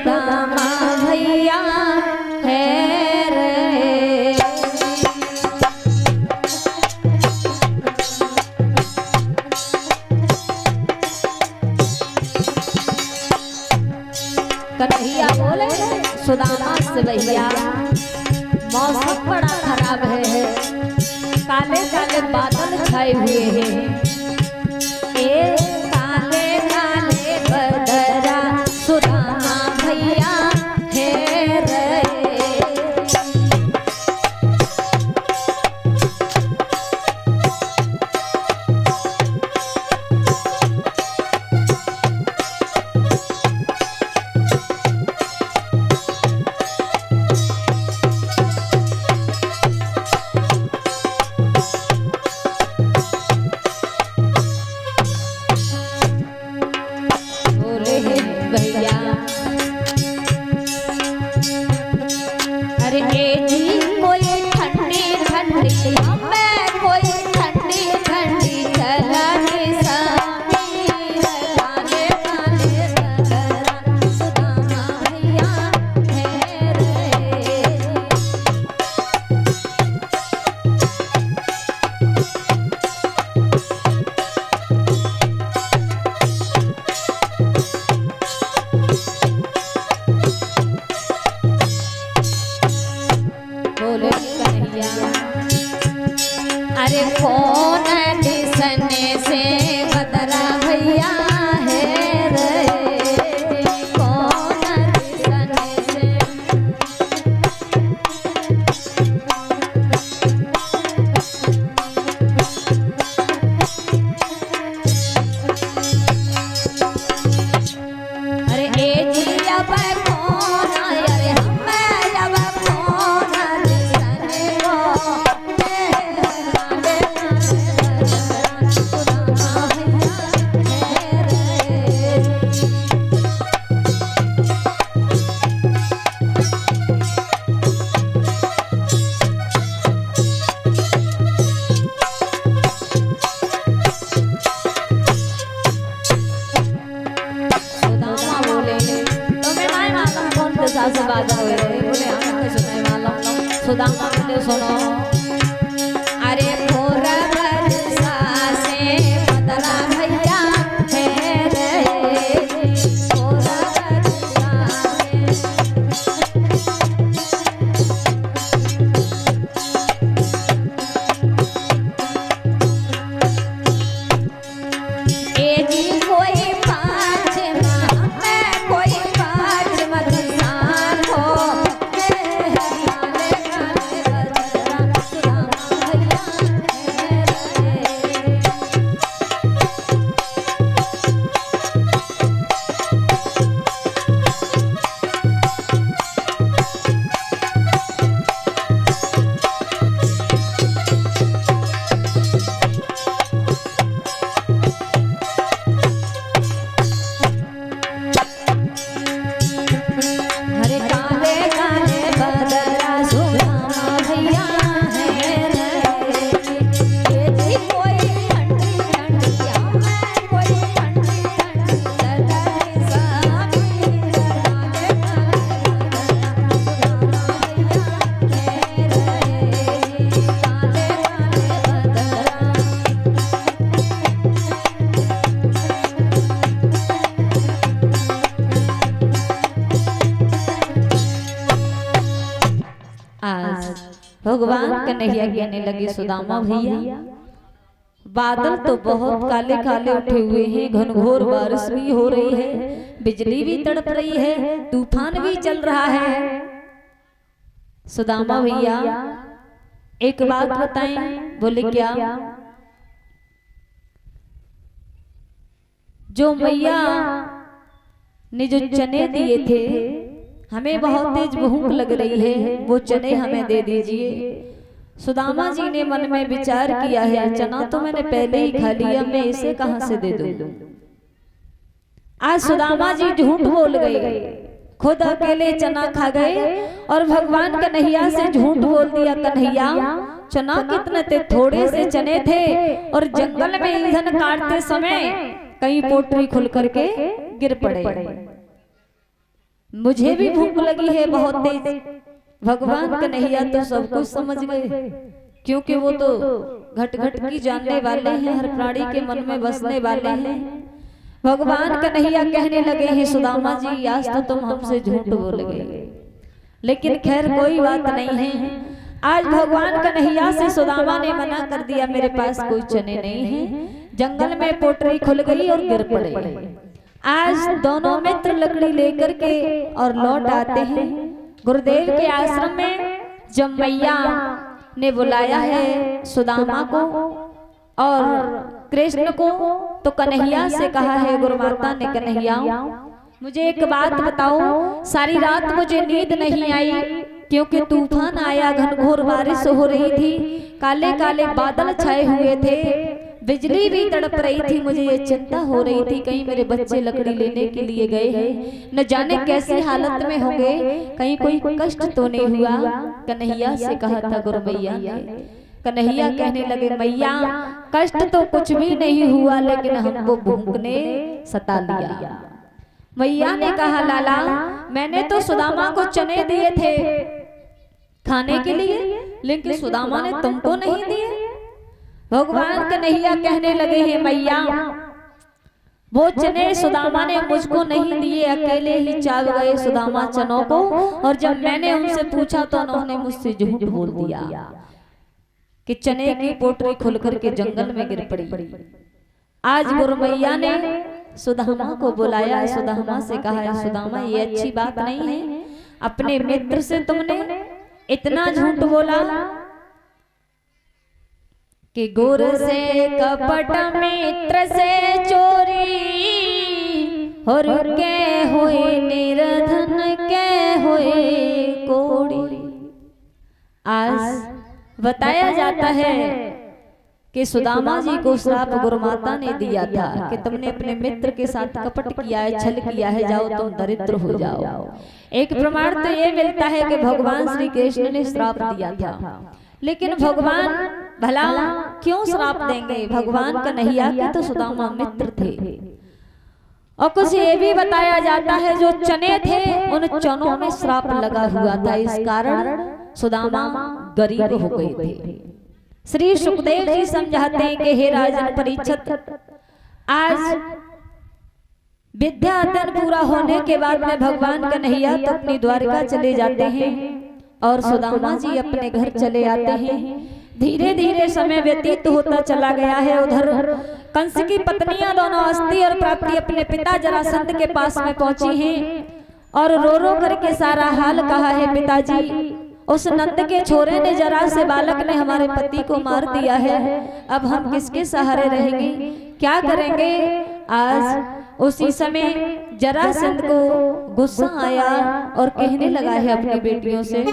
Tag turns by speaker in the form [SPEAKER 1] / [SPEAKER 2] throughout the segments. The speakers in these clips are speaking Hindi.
[SPEAKER 1] सुदामा भैया है रे। कन्हैया बोले सुदामा से भैया मौसम बड़ा खराब है, काले काले बादल छाए हुए हैं। ए काले काले बदरा सुदामा भैया है रे। भैया अरे ए जी कोई ठंडी ठंडी हमें कोई ठंडी ठंडी चला के सामी काले काले बदरा सुदामा भैया है रे। बोले कन्हैया अरे कौन दिसने से बदरा भैया है रे। कौन दिसने से अरे ए जी अब कौन अरे हमें अब कौन दिसने को सुदामा भैया है रे। सुदामा बोले तुम्हें नहीं मालूम कौन के साथ से बात हुई रे। बोले हमें कैसे नहीं मालूम। सुदामा बोले सुनो अरे भोरा बरसा से बदरा भैया है रे। भोरा बरसा से ए जी कोई पाँच माह में कोई पाँच मधुसान हो काले काले बदरा सुदामा भैया है रे। अरे काले काले बदरा सुदामा भैया है रे। ये जी कोई ठंडी ठंडी हमें कोई ठंडी ठंडी चला के सामी काले काले बदरा सुदामा भैया है रे। काले आज भगवान कन्हैया कहने लगे सुदामा भैया बादल तो बहुत काले काले उठे हुए हैं, घनघोर बारिश भी हो रही है, बिजली भी तड़प रही है, तूफान भी चल रहा है। सुदामा भैया एक बात बताएं। बोले क्या? जो मैया ने जो चने दिए थे हमें बहुत तेज भूख लग रही है, वो चने हमें दे दीजिए। सुदामा जी ने मन में विचार किया है चना तो मैंने पहले ही खा लिया, मैं इसे कहां से दे दूं। आज सुदामा जी झूठ बोल गए, खुद अकेले चना खा गए और भगवान कन्हैया से झूठ बोल दिया। कन्हैया चना कितने थे? थोड़े से चने थे और जंगल में ईंधन काटते समय कहीं पोटली खुल करके गिर पड़े। मुझे भी भूख लगी है बहुत तेज। भगवान कन्हैया तो सब कुछ समझ गए, क्योंकि वो तो घट घट की जानने वाले हैं, हर प्राणी के मन में बसने वाले हैं। भगवान कन्हैया कहने लगे हैं, सुदामा जी आज तो तुम हमसे झूठ बोल गए, लेकिन खैर कोई बात नहीं है। आज भगवान कन्हैया से सुदामा ने मना कर दिया, मेरे पास कोई चने नहीं है। जंगल में पोटरी खुल गई और गिर पड़े। आज दोनों मित्र लकड़ी लेकर के और लौट आते हैं गुरुदेव के आश्रम में। जब मैया ने बुलाया है सुदामा को और कृष्ण को, तो कन्हैया से कहा है गुरुमाता ने, कन्हैया मुझे एक बात बताओ, सारी रात मुझे नींद नहीं आई, क्योंकि तूफान आया, घनघोर बारिश हो रही थी, काले काले बादल छाए हुए थे, बिजली भी तड़प रही थी। मुझे ये चिंता हो रही थी कहीं मेरे बच्चे लकड़ी लेने के लिए गए हैं, न जाने कैसी हालत में होंगे, कहीं कोई कष्ट तो नहीं हुआ। कन्हैया से कहा था गुरु मैया ने। कन्हैया कहने लगे, मैया कष्ट तो कुछ भी नहीं हुआ, लेकिन हमको भूख ने सता लिया। मैया ने कहा, लाला मैंने तो सुदामा को चने दिए थे खाने के लिए, लेकिन सुदामा ने तुमको नहीं दिए। भगवान कन्हैया कहने लगे हैं, मैया वो चने सुदामा ने मुझको नहीं दिए, अकेले ही चाल गए सुदामा चनों को, और जब मैंने उनसे पूछा तो उन्होंने मुझसे झूठ बोल दिया कि चने की पोटरी खुल करके जंगल में गिर पड़ी। आज गुरु मैया ने सुदामा को बुलाया, सुदामा से कहा है, सुदामा ये अच्छी बात नहीं है, अपने मित्र से तुमने इतना झूठ बोला कि गुर से कपट मित्र से चोरी, और के हुए निर्धन के हुए कोड़ी। आज बताया जाता है कि सुदामा जी को श्राप गुरुमाता ने दिया था कि तुमने अपने मित्र के साथ कपट किया है, छल किया है, जाओ तुम दरिद्र हो जाओ। एक प्रमाण तो ये मिलता है कि भगवान श्री कृष्ण ने श्राप दिया था, लेकिन भगवान भला क्यों श्राप देंगे? भगवान कन्हैया के तो सुदामा मित्र थे। और कुछ ये भी बताया जाता है, जो चने थे उन चनों में श्राप लगा हुआ था, इस कारण सुदामा गरीब हो गए थे। श्री सुखदेव जी समझाते हैं कि हे राजन परीक्षित, आज विद्या अध्ययन पूरा होने के बाद में भगवान कन्हैया तो अपनी द्वारका चले जाते हैं और सुदामा जी अपने घर चले आते हैं। धीरे धीरे समय व्यतीत होता चला गया है। उधर कंस की पत्नियां दोनों अस्ति और प्राप्ति अपने पिता जरासंध के पास में पहुंची हैं और रो रो करके सारा हाल कहा है, पिताजी उस नंद के छोरे ने, जरा से बालक ने हमारे पति को मार दिया है, अब हम किसके सहारे रहेंगे, क्या करेंगे। आज उसी समय जरासंध को गुस्सा आया और कहने लगा है अपनी बेटियों से,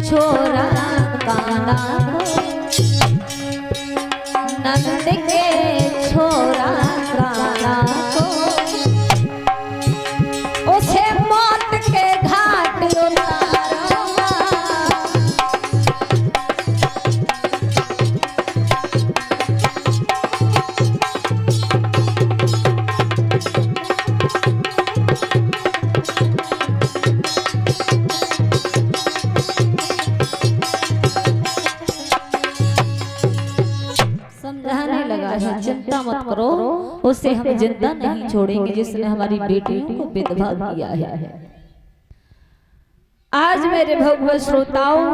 [SPEAKER 1] छोरा काना नंद के छोरा काना को उसे मौत के घाट उतारो। समझाने लगा है, चिंता मत करो, उसे हम जिंदा नहीं छोड़ेंगे जिसने हमारी बेटियों को विधवा किया है। आज मेरे भगवत श्रोताओं,